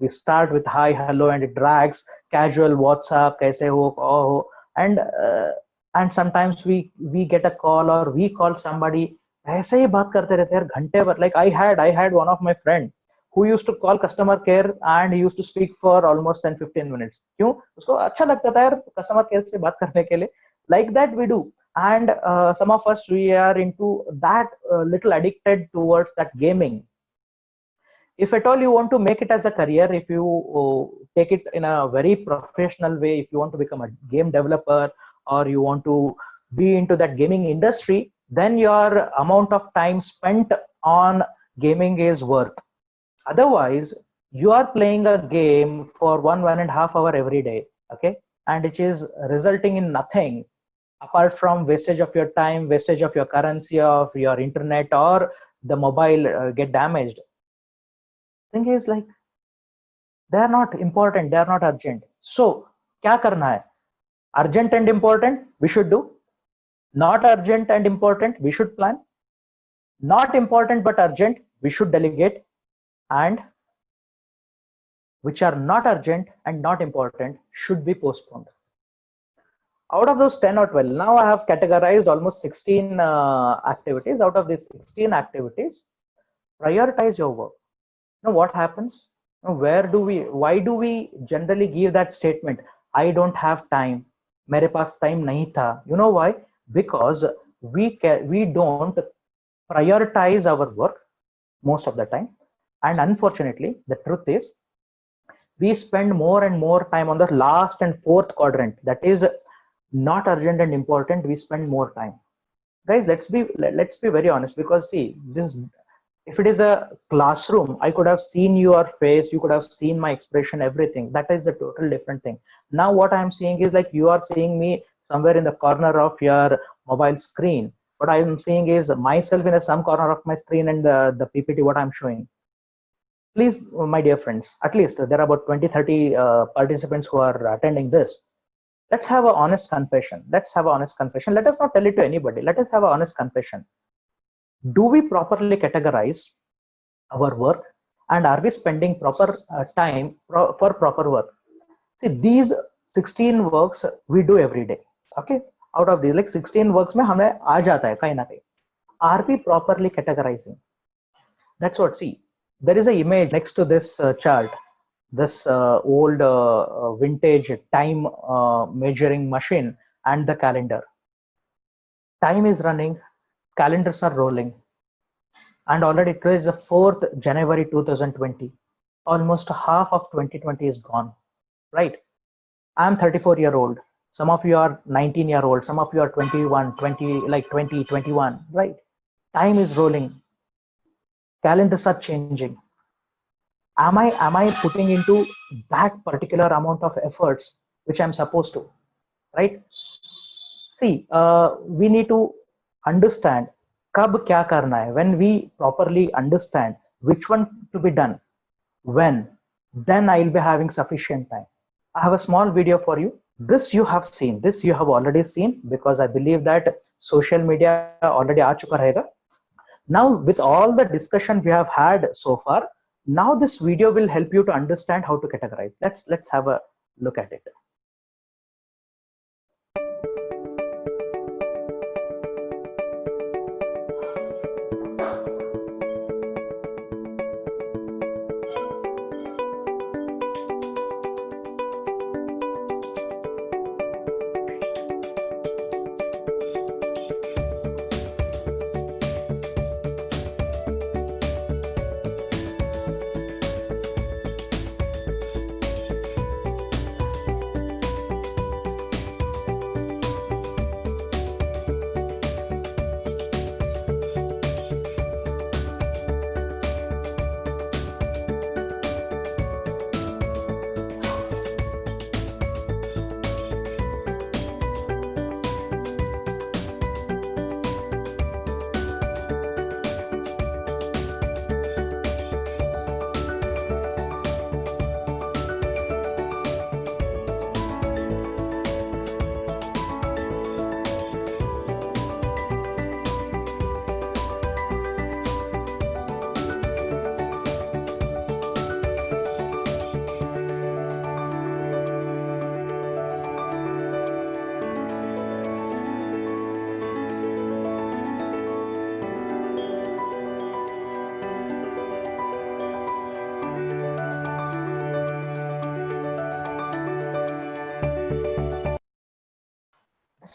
start with hi, hello, and it drags. Casual WhatsApp, kaise ho, oh, and sometimes we get a call or we call somebody. ऐसे ही बात करते रहते हैं यार घंटे भर. Like I had one of my friend who used to call customer care and he used to speak for almost 10-15 minutes. क्यों? उसको अच्छा लगता था यार customer care से बात करने के लिए. Like that we do. And some of us, we are into that, little addicted towards that gaming. If at all you want to make it as a career, if you take it in a very professional way, if you want to become a game developer or you want to be into that gaming industry, then your amount of time spent on gaming is worth. Otherwise, you are playing a game for 1.5 hour every day, okay, and it is resulting in nothing apart from wastage of your time, wastage of your currency, of your internet, or the mobile get damaged. Thing is, like, they are not important, they are not urgent. So kya karna hai? Urgent and important we should do. Not urgent and important we should plan. Not important but urgent we should delegate. And which are not urgent and not important should be postponed. Out of those 10 or 12, now I have categorized almost 16 activities. Out of these 16 activities, prioritize your work. Now what happens? Now, why do we generally give that statement? I don't have time. मेरे पास time नहीं था. You know why? Because we don't prioritize our work most of the time. And unfortunately, the truth is, we spend more and more time on the last and fourth quadrant. That is not urgent and important. We spend more time. Guys, let's be very honest, because see, this, if it is a classroom, I could have seen your face, you could have seen my expression, everything. That is a total different thing. Now what I'm seeing is like you are seeing me somewhere in the corner of your mobile screen. What I'm seeing is myself in some corner of my screen and the PPT what I'm showing. Please, my dear friends, at least there are about 20-30 participants who are attending this. Let's have an honest confession. Let us not tell it to anybody. Let us have an honest confession. Do we properly categorize our work, and are we spending proper time for proper work? See, these 16 works we do every day. Okay, out of these, like 16 works में हमें आ जाता है कहीं ना कहीं. Are we properly categorizing? That's what. See, there is an image next to this chart, this old vintage time measuring machine and the calendar. Time is running, calendars are rolling, and already today is the 4th January 2020. Almost half of 2020 is gone, right? I'm 34-year-old. Some of you are 19-year-old. Some of you are 21, 21, right? Time is rolling. Calendars are changing. Am I putting into that particular amount of efforts which I'm supposed to, right? See, we need to understand kab kya karna hai. When we properly understand which one to be done, when, then I'll be having sufficient time. I have a small video for you. This you have seen. This you have already seen, because I believe that social media already aa chuka rahega. Now, with all the discussion we have had so far, now this video will help you to understand how to categorize. Let's have a look at it.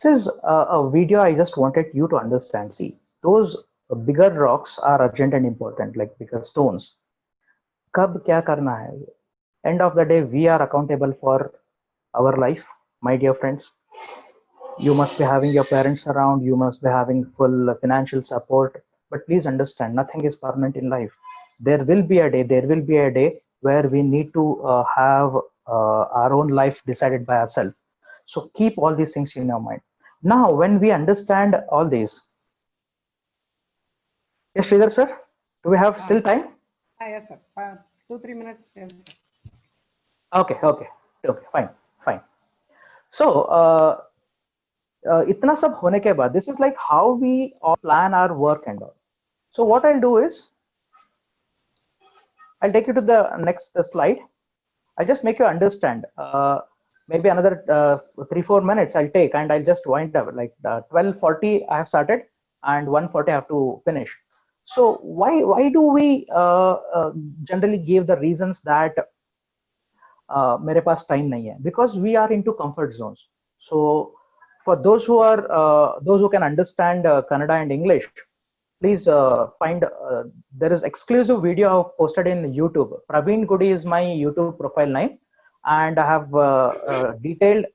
is a video I just wanted you to understand. See, those bigger rocks are urgent and important, like bigger stones. कब क्या करना है? End of the day, we are accountable for our life, my dear friends. You must be having your parents around, you must be having full financial support, but please understand, nothing is permanent in life. There will be a day where we need to have our own life decided by ourselves. So keep all these things in your mind. Now when we understand all these, yes, Sridhar sir, do we have still time? Yes sir, 2-3 minutes. Yes, sir. Okay, fine. So itna sab hone ke baad, this is like how we all plan our work and all. So what I'll do is, I'll take you to the next slide. I'll just make you understand. Maybe another 3-4 minutes I'll take, and I'll just wind up. Like 12:40 I have started, and 1:40 I have to finish. So why do we generally give the reasons that मेरे पास time नहीं है? Because we are into comfort zones. So for those who can understand Kannada and English, please find there is exclusive video posted in YouTube. Praveen Goody is my YouTube profile name, and I have detailed.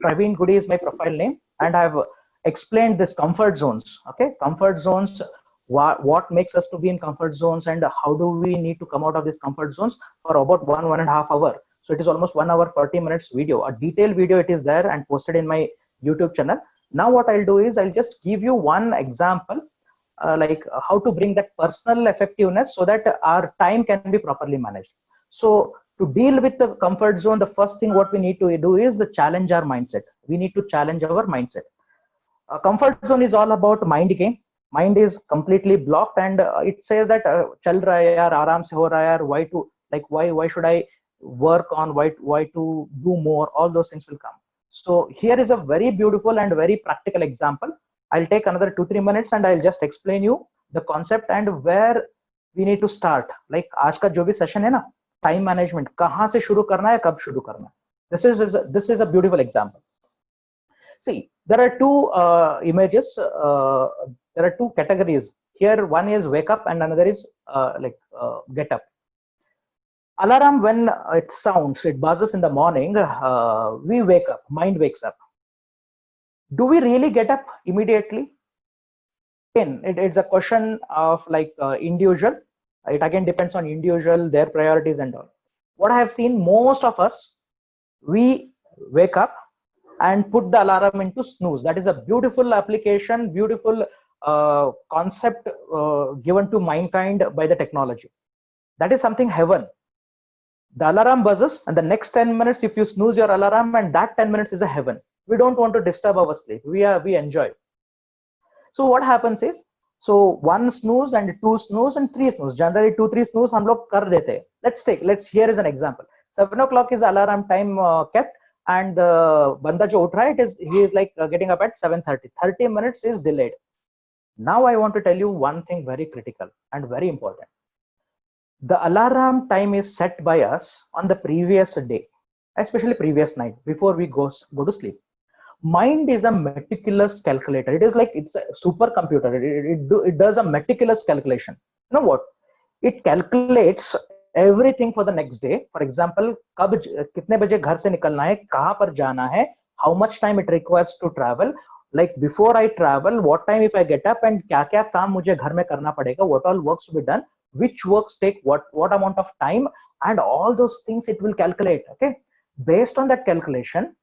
Praveen Goody is my profile name, and I have explained this comfort zones. Okay, comfort zones. What makes us to be in comfort zones, and how do we need to come out of these comfort zones for about 1.5 hour. So it is almost 1 hour 40 minutes video. A detailed video it is there and posted in my YouTube channel. Now what I'll do is I'll just give you one example. Like how to bring that personal effectiveness so that our time can be properly managed. So to deal with the comfort zone, the first thing what we need to do is the challenge our mindset. We need to challenge our mindset. Comfort zone is all about mind game. Mind is completely blocked, and it says that chal raha hai yaar, aaram se ho raha hai yaar, why should I work on, why to do more? All those things will come. So here is a very beautiful and very practical example. I'll take another 2-3 minutes and I'll just explain you the concept and where we need to start. Like आज का जो भी session है ना, time management, कहाँ से शुरू करना है, कब शुरू करना है. This is a beautiful example. See, there are two images. There are two categories here. One is wake up and another is get up. Alarm, when it sounds, it buzzes in the morning, we wake up, mind wakes up. Do we really get up immediately? Again, it's a question of like individual. It again depends on individual, their priorities and all. What I have seen, most of us, we wake up and put the alarm into snooze. That is a beautiful application, beautiful concept given to mankind by the technology. That is something heaven. The alarm buzzes, and the next 10 minutes, if you snooze your alarm, and that 10 minutes is a heaven. We don't want to disturb our sleep. We enjoy. So what happens is, so 1 snooze and 2 snooze and 3 snooze. Generally 2-3 snooze हम लोग कर देते हैं. Let's here is an example. 7 o'clock is alarm time kept, and the banda jo उठ रहा है, he is like getting up at 7:30. 30 minutes is delayed. Now I want to tell you one thing very critical and very important. The alarm time is set by us on the previous day, especially previous night, before we go to sleep. Mind is a meticulous calculator. It is like it's a supercomputer. It does a meticulous calculation. You know what? It calculates everything for the next day. For example, कब कितने बजे घर से निकलना है, कहाँ पर जाना है, how much time it requires to travel. Like before I travel, what time if I get up, and क्या क्या काम मुझे घर में करना पड़ेगा, what all works to be done, which works take what amount of time, and all those things it will calculate. Okay, based on that calculation,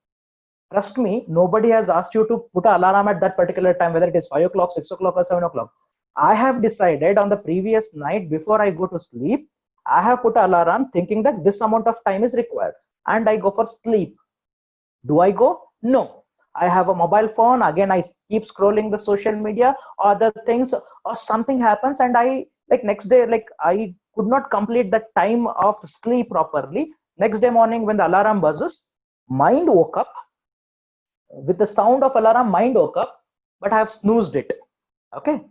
trust me, nobody has asked you to put an alarm at that particular time, whether it is 5 o'clock, 6 o'clock, or 7 o'clock. I have decided on the previous night before I go to sleep, I have put an alarm thinking that this amount of time is required, and I go for sleep. Do I go? No. I have a mobile phone. Again, I keep scrolling the social media or other things, or something happens, and I like next day, like I could not complete the time of sleep properly. Next day morning, when the alarm buzzes, mind woke up. With the sound of alarm, mind woke up, but I have snoozed it. Okay,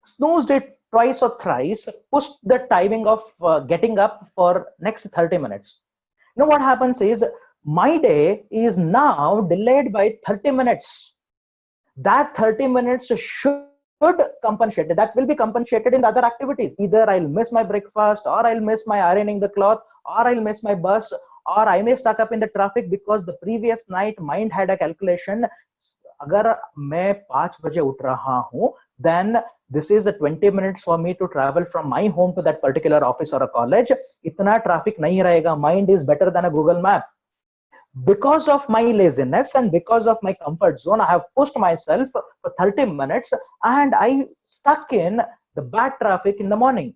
snoozed it twice or thrice, pushed the timing of getting up for next 30 minutes. Now what happens is my day is now delayed by 30 minutes. that 30 minutes should compensate. That will be compensated in the other activities. Either I'll miss my breakfast, or I'll miss my ironing the cloth, or I'll miss my bus, or I may stuck up in the traffic because the previous night mind had a calculation. अगर मैं 5 बजे उठ रहा हूं, then this is the 20 minutes for me to travel from my home to that particular office or a college. इतना traffic नहीं रहेगा. Mind is better than a Google map. Because of my laziness and because of my comfort zone, I have pushed myself for 30 minutes and I stuck in the bad traffic in the morning.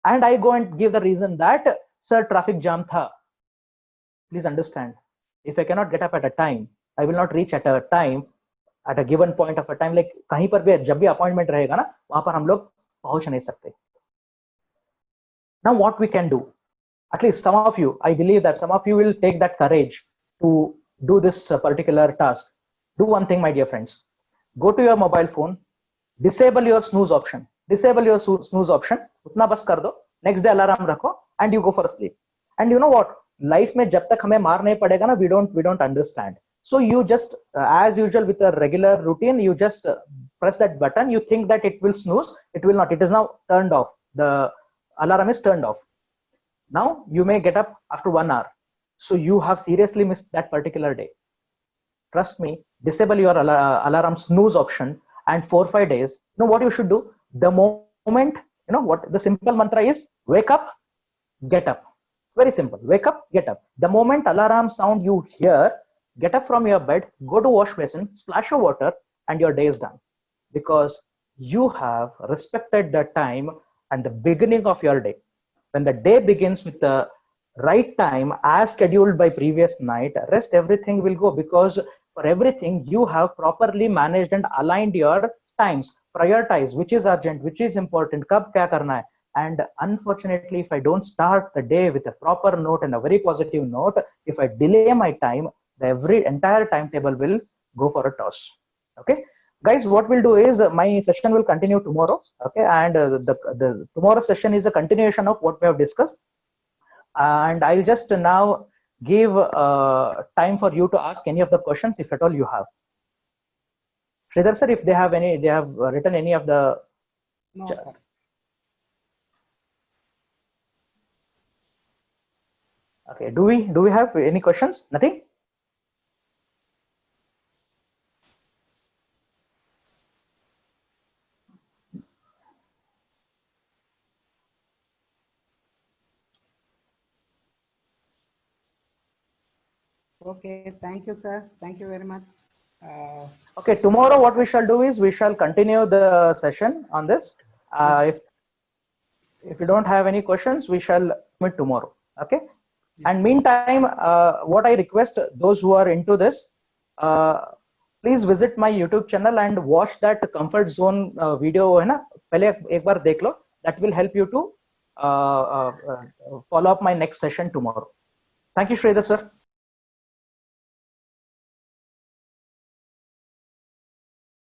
And I go and give the reason that, sir, traffic jam tha. Please understand, if I cannot get up at a time, I will not reach at a time, at a given point of a time. Like कहीं पर भी जब भी appointment रहेगा ना, वहां पर हम लोग पहुंच नहीं सकते. Now what we can do, at least some of you, I believe that some of you will take that courage to do this particular task. Do one thing, my dear friends. Go to your mobile phone, disable your snooze option. Disable your snooze option. उतना बस कर दो. Next day alarm रखो and you go for sleep. And you know what? Life में जब तक हमें मार नहीं पड़ेगा ना, we don't understand. So you just, as usual with a regular routine, you just press that button. You think that it will snooze. It will not. It is now turned off. The alarm is turned off. Now you may get up after 1 hour. So you have seriously missed that particular day. Trust me, disable your alarm snooze option, and 4-5 days, you know what you should do? The moment, you know what the simple mantra is: wake up, get up. Very simple. Wake up, get up. The moment alarm sound you hear, get up from your bed, go to wash basin, splash your water, and your day is done. Because you have respected the time and the beginning of your day. When the day begins with the right time as scheduled by previous night, rest everything will go, because for everything you have properly managed and aligned your times, prioritize which is urgent, which is important, kab kya karna hai. And unfortunately, if I don't start the day with a proper note and a very positive note, if I delay my time, the entire timetable will go for a toss. Okay, guys, what we'll do is my session will continue tomorrow. Okay, and the tomorrow session is a continuation of what we have discussed. And I'll just now give time for you to ask any of the questions, if at all you have. Sridhar sir, if they have any, they have written any of the. No, sir. Okay, do we have any questions? Nothing? Okay, thank you, sir. Thank you very much. Okay, tomorrow what we shall do is we shall continue the session on this. If you don't have any questions, we shall meet tomorrow. Okay. And meantime, what I request those who are into this, please visit my YouTube channel and watch that comfort zone video. है ना, पहले एक बार देख लो. That will help you to follow up my next session tomorrow. Thank you, Sridhar sir.